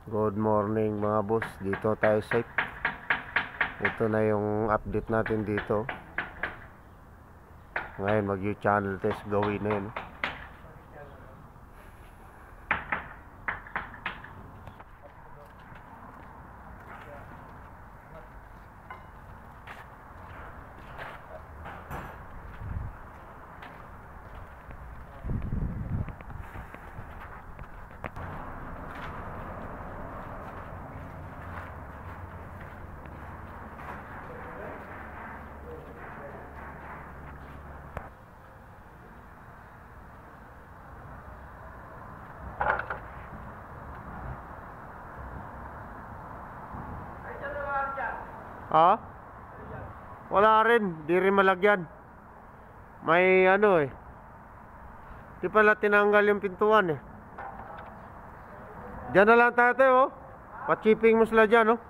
Good morning mga boss, dito tayo site. Ito na yung update natin dito. Ngayon mag-channel test gawin na yun. Ha? Wala rin, di rin malagyan. May ano eh. Di pala tinanggal yung pintuan eh. Diyan na lang tayo oh. Pa-chipping mo sila dyan oh.